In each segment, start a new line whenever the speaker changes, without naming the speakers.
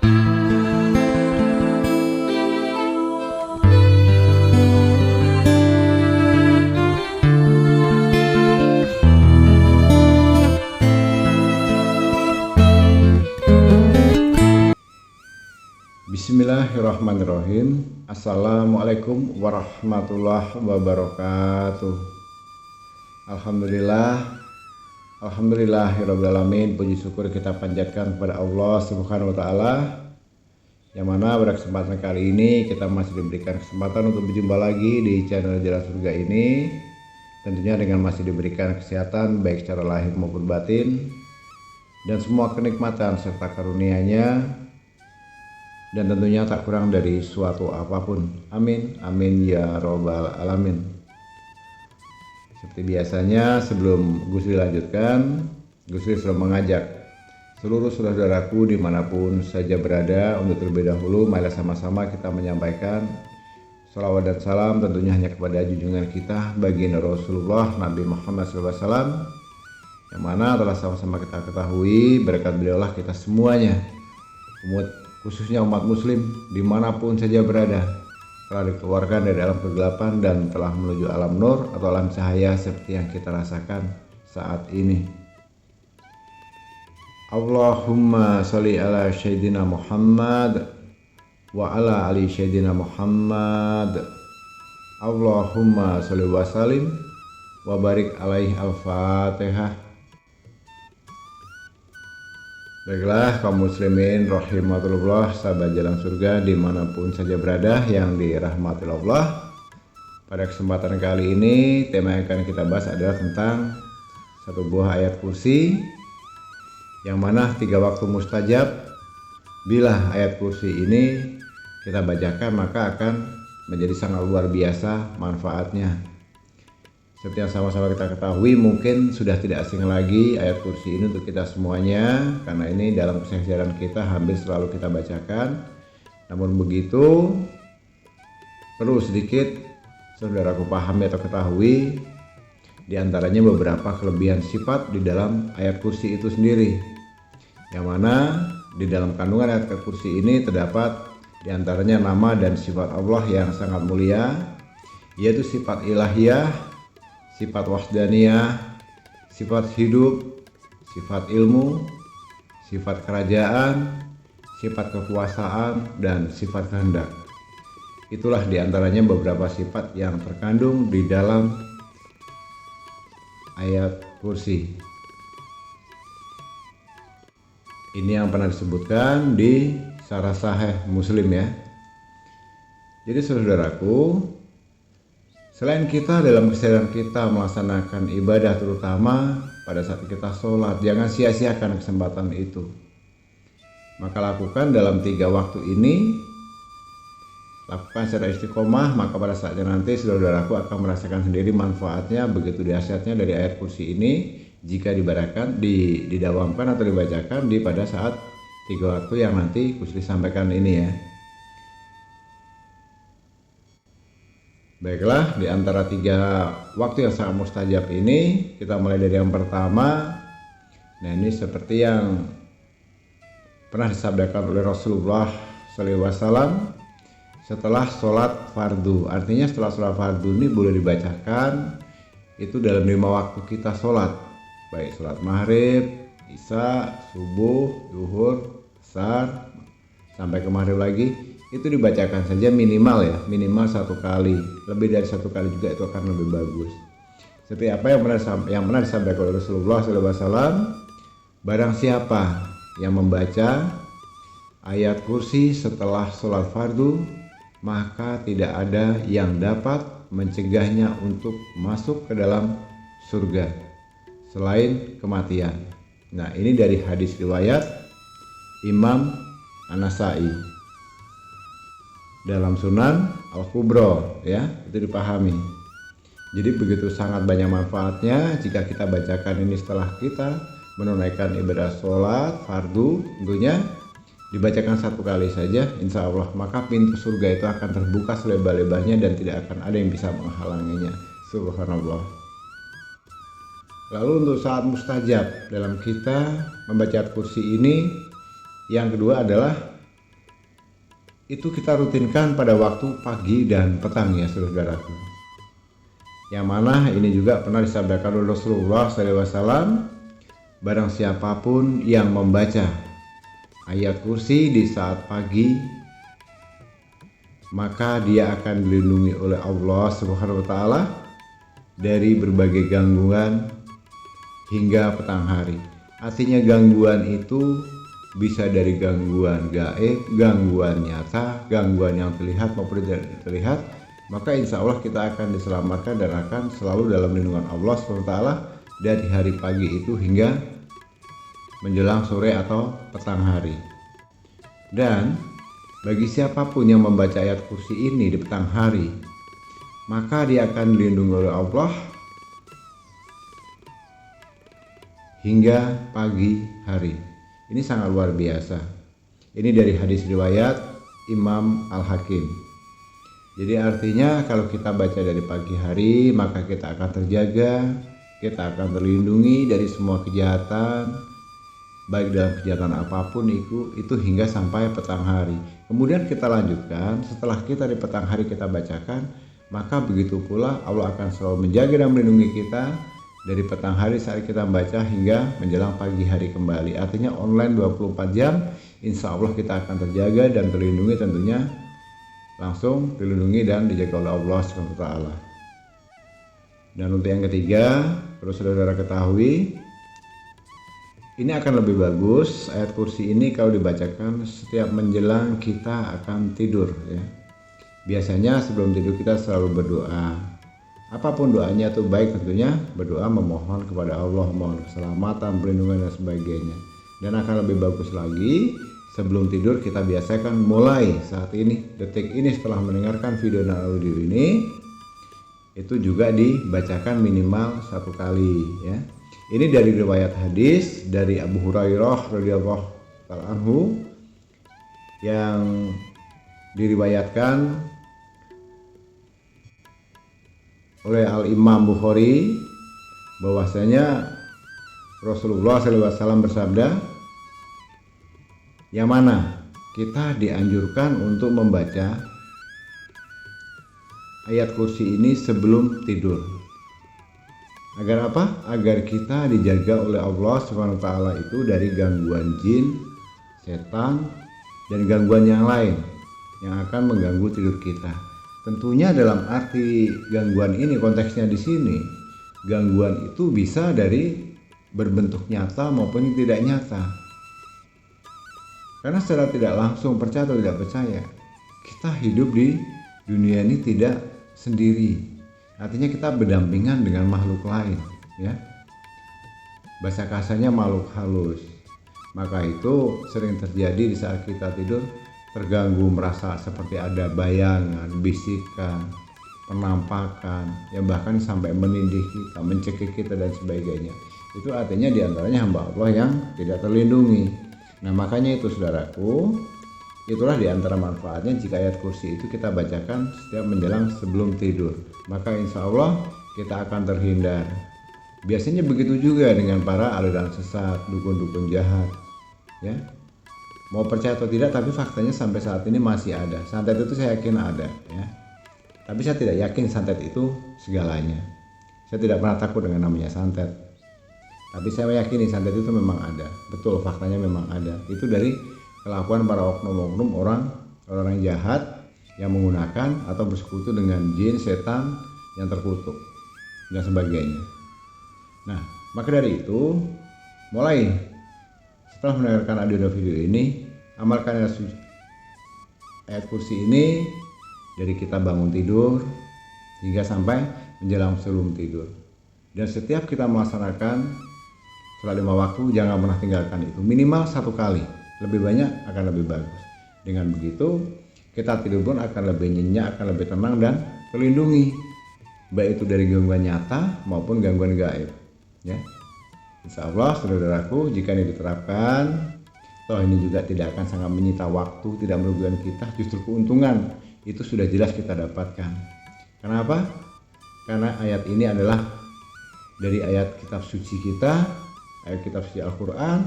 Bismillahirrahmanirrahim. Assalamualaikum warahmatullahi wabarakatuh. Alhamdulillahirrabbilalamin. Puji syukur kita panjatkan kepada Allah Subhanahu wa ta'ala, yang mana pada kesempatan kali ini kita masih diberikan kesempatan untuk berjumpa lagi di channel Jalan Surga ini, tentunya dengan masih diberikan kesehatan baik secara lahir maupun batin, dan semua kenikmatan serta karunia-Nya, dan tentunya tak kurang dari suatu apapun. Amin, amin ya robbal alamin. Seperti biasanya, sebelum Gusri lanjutkan, Gusri selalu mengajak seluruh saudaraku dimanapun saja berada untuk terlebih dahulu marilah sama-sama kita menyampaikan salawat dan salam tentunya hanya kepada junjungan kita baginda Rasulullah Nabi Muhammad SAW, yang mana telah sama-sama kita ketahui berkat beliaulah kita semuanya, khususnya umat muslim dimanapun saja berada, telah dikeluarkan dari alam kegelapan dan telah menuju alam nur atau alam cahaya seperti yang kita rasakan saat ini. Allahumma sholli ala Sayyidina Muhammad wa ala ali Sayyidina Muhammad. Allahumma sholli wa salim wa barik alaihi. Al-Fatihah. Baiklah kaum muslimin rahimatullah, sahabat jalan surga dimanapun saja berada yang dirahmati Allah. Pada kesempatan kali ini tema yang akan kita bahas adalah tentang satu buah ayat kursi, yang mana 3 waktu mustajab. Bila ayat kursi ini kita bacakan maka akan menjadi sangat luar biasa manfaatnya. Seperti yang sama-sama kita ketahui, mungkin sudah tidak asing lagi ayat kursi ini untuk kita semuanya, karena ini dalam keseharian kita hampir selalu kita bacakan. Namun begitu, perlu sedikit saudaraku pahami atau ketahui diantaranya beberapa kelebihan sifat di dalam ayat kursi itu sendiri, yang mana di dalam kandungan ayat kursi ini terdapat diantaranya nama dan sifat Allah yang sangat mulia, yaitu sifat ilahiyah, sifat wahdaniyah, sifat hidup, sifat ilmu, sifat kerajaan, sifat kekuasaan, dan sifat kehendak. Itulah diantaranya beberapa sifat yang terkandung di dalam ayat kursi. Ini yang pernah disebutkan di Syarah Sahih Muslim ya. Jadi saudaraku, selain kita dalam keseharian kita melaksanakan ibadah, terutama pada saat kita sholat, jangan sia-siakan kesempatan itu. Maka lakukan dalam 3 waktu ini, lakukan secara istiqomah, maka pada saatnya nanti saudaraku akan merasakan sendiri manfaatnya begitu dahsyatnya dari ayat kursi ini jika didawamkan atau dibacakan di pada saat 3 waktu yang nanti Gusri sampaikan ini ya. Baiklah, di antara 3 waktu yang sangat mustajab ini, kita mulai dari yang pertama. Nah, ini seperti yang pernah disabdakan oleh Rasulullah SAW setelah sholat fardu. Artinya setelah sholat fardu ini boleh dibacakan itu dalam 5 waktu kita sholat, baik sholat maghrib, isya, subuh, zuhur, asar, sampai ke maghrib lagi. Itu dibacakan saja minimal 1 kali, lebih dari 1 kali juga itu akan lebih bagus. Seperti apa yang pernah disampaikan oleh Rasulullah SAW, barang siapa yang membaca ayat kursi setelah sholat fardu, maka tidak ada yang dapat mencegahnya untuk masuk ke dalam surga selain kematian. Nah, ini dari hadis riwayat Imam An-Nasai dalam Sunan Al-Kubro ya, itu dipahami. Jadi begitu sangat banyak manfaatnya jika kita bacakan ini setelah kita menunaikan ibadah sholat fardu, tentunya dibacakan 1 kali saja, insya Allah maka pintu surga itu akan terbuka selebar-lebarnya dan tidak akan ada yang bisa menghalanginya. Subhanallah. Lalu untuk saat mustajab dalam kita membaca kursi ini, yang kedua adalah itu kita rutinkan pada waktu pagi dan petang ya saudaraku. Yang mana ini juga pernah disabdakan oleh Rasulullah SAW, barang siapapun yang membaca ayat kursi di saat pagi, maka dia akan dilindungi oleh Allah Subhanahu wa Ta'ala dari berbagai gangguan hingga petang hari. Artinya gangguan itu bisa dari gangguan gaib, gangguan nyata, gangguan yang terlihat maupun tidak terlihat. Maka insya Allah kita akan diselamatkan dan akan selalu dalam lindungan Allah SWT dari hari pagi itu hingga menjelang sore atau petang hari. Dan bagi siapapun yang membaca ayat kursi ini di petang hari, maka dia akan dilindungi oleh Allah hingga pagi hari. Ini sangat luar biasa. Ini dari hadis riwayat Imam Al-Hakim. Jadi artinya kalau kita baca dari pagi hari, maka kita akan terjaga, kita akan terlindungi dari semua kejahatan, baik dalam kejahatan apapun itu hingga sampai petang hari. Kemudian kita lanjutkan, setelah kita di petang hari kita bacakan, maka begitu pula Allah akan selalu menjaga dan melindungi kita dari petang hari saat kita membaca hingga menjelang pagi hari kembali. Artinya online 24 jam, insya Allah kita akan terjaga dan terlindungi, tentunya langsung dilindungi dan dijaga oleh Allah SWT. Dan untuk yang ketiga, perlu saudara ketahui, ini akan lebih bagus ayat kursi ini kalau dibacakan setiap menjelang kita akan tidur ya. Biasanya sebelum tidur kita selalu berdoa. Apapun doanya itu baik, tentunya berdoa memohon kepada Allah, mohon keselamatan, perlindungan dan sebagainya. Dan akan lebih bagus lagi sebelum tidur kita biasakan mulai saat ini, detik ini, setelah mendengarkan video dan audio ini, itu juga dibacakan minimal 1 kali ya. Ini dari riwayat hadis dari Abu Hurairah radhiyallahu ta'ala anhu yang diriwayatkan oleh Al-Imam Bukhari, bahwasanya Rasulullah SAW bersabda, yang mana kita dianjurkan untuk membaca ayat kursi ini sebelum tidur. Agar apa? Agar kita dijaga oleh Allah SWT itu dari gangguan jin, setan, dan gangguan yang lain yang akan mengganggu tidur kita. Tentunya dalam arti gangguan ini, konteksnya di sini, gangguan itu bisa dari berbentuk nyata maupun tidak nyata. Karena secara tidak langsung, percaya atau tidak percaya, kita hidup di dunia ini tidak sendiri. Artinya kita berdampingan dengan makhluk lain ya. Bahasa kasarnya makhluk halus. Maka itu sering terjadi di saat kita tidur, terganggu, merasa seperti ada bayangan, bisikan, penampakan yang bahkan sampai menindih kita, mencekik kita dan sebagainya. Itu artinya diantaranya hamba Allah yang tidak terlindungi. Nah makanya itu saudaraku, itulah diantara manfaatnya jika ayat kursi itu kita bacakan setiap menjelang sebelum tidur. Maka insya Allah kita akan terhindar. Biasanya begitu juga dengan para aliran sesat, dukun-dukun jahat ya. Mau percaya atau tidak, tapi faktanya sampai saat ini masih ada. Santet itu saya yakin ada ya. Tapi saya tidak yakin santet itu segalanya. Saya tidak pernah takut dengan namanya santet. Tapi saya meyakini santet itu memang ada. Betul, faktanya memang ada. Itu dari kelakuan para oknum-oknum orang jahat yang menggunakan atau bersekutu dengan jin, setan yang terkutuk dan sebagainya. Nah, maka dari itu, mulai setelah mendengarkan audio dan video ini, amalkan ayat kursi ini dari kita bangun tidur hingga sampai menjelang sebelum tidur. Dan setiap kita melaksanakan sholat 5 waktu, jangan pernah tinggalkan itu. Minimal 1 kali, lebih banyak akan lebih bagus. Dengan begitu, kita tidur pun akan lebih nyenyak, akan lebih tenang dan terlindungi. Baik itu dari gangguan nyata maupun gangguan gaib. Ya. Insya Allah, saudaraku, jika ini diterapkan, toh ini juga tidak akan sangat menyita waktu, tidak merugikan kita, justru keuntungan itu sudah jelas kita dapatkan. Kenapa? Karena ayat ini adalah dari ayat kitab suci kita, ayat kitab suci Al-Quran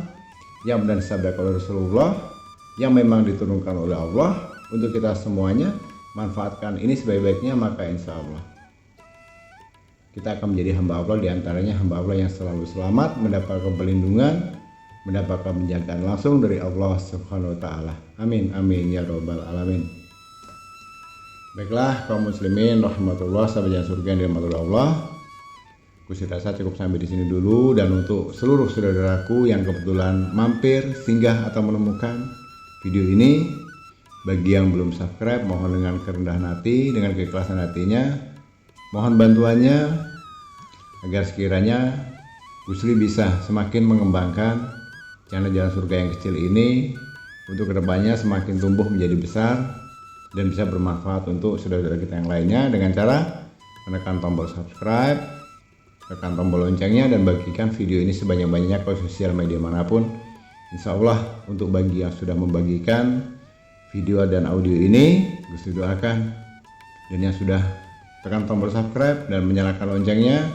yang benar disabdakan oleh Rasulullah, yang memang diturunkan oleh Allah untuk kita semuanya. Manfaatkan ini sebaik-baiknya, maka insya Allah kita akan menjadi hamba Allah, diantaranya hamba Allah yang selalu selamat, mendapatkan perlindungan, mendapatkan penjagaan langsung dari Allah Subhanahu wa Ta'ala. Amin, amin ya Rabbal 'Alamin. Baiklah kaum muslimin rahmatullah, sahabat jalan surga yang dirahmati Allah, Gusti rasa cukup sampai di sini dulu. Dan untuk seluruh saudaraku yang kebetulan mampir, singgah atau menemukan video ini, bagi yang belum subscribe, mohon dengan kerendahan hati, dengan keikhlasan hatinya, mohon bantuannya agar sekiranya Gusli bisa semakin mengembangkan channel Jalan Surga yang kecil ini untuk kedepannya semakin tumbuh menjadi besar dan bisa bermanfaat untuk saudara-saudara kita yang lainnya, dengan cara menekan tombol subscribe, tekan tombol loncengnya, dan bagikan video ini sebanyak-banyaknya ke sosial media manapun. Insya Allah untuk bagi yang sudah membagikan video dan audio ini, Gusli doakan, dan yang sudah tekan tombol subscribe dan menyalakan loncengnya,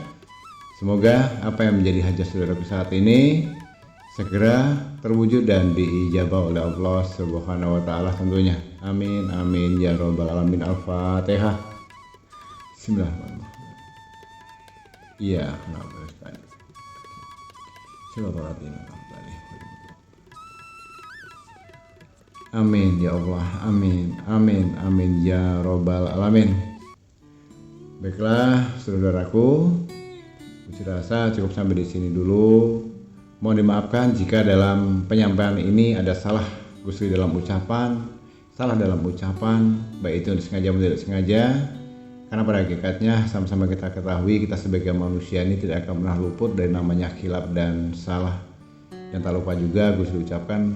semoga apa yang menjadi hajat saudaraku saat ini segera terwujud dan diijabah oleh Allah Subhanahu wa Ta'ala tentunya. Amin, amin ya Rabbal 'Alamin. Al-Fatihah. Bismillahirrahmanirrahim. Iya, kenapa sekali? Amin ya Allah, amin, amin, amin ya Rabbal 'Alamin. Baiklah saudaraku, Gusti rasa cukup sampai di sini dulu. Mohon dimaafkan jika dalam penyampaian ini ada salah Gusti dalam ucapan, baik itu disengaja maupun tidak sengaja. Karena pada hakikatnya sama-sama kita ketahui, kita sebagai manusia ini tidak akan pernah luput dari namanya khilaf dan salah. Dan tak lupa juga Gusti ucapkan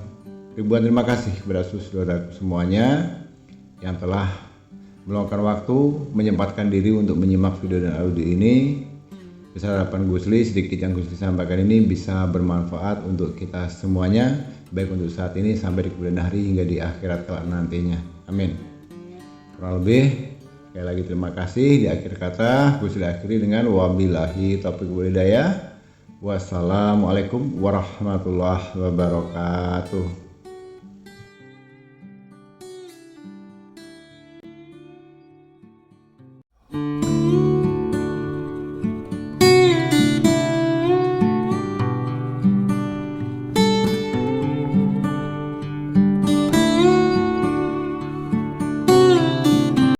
ribuan terima kasih kepada saudara semuanya yang telah meluangkan waktu, menyempatkan diri untuk menyimak video dan audio ini. Besar harapan Gusli sedikit yang Gusli sampaikan ini bisa bermanfaat untuk kita semuanya, baik untuk saat ini sampai di kemudian hari hingga di akhirat kelak nantinya. Amin. Kurang lebih sekali lagi terima kasih. Di akhir kata Gusli akhiri dengan wabillahi taufiq wal hidayah. Wassalamualaikum warahmatullahi wabarakatuh.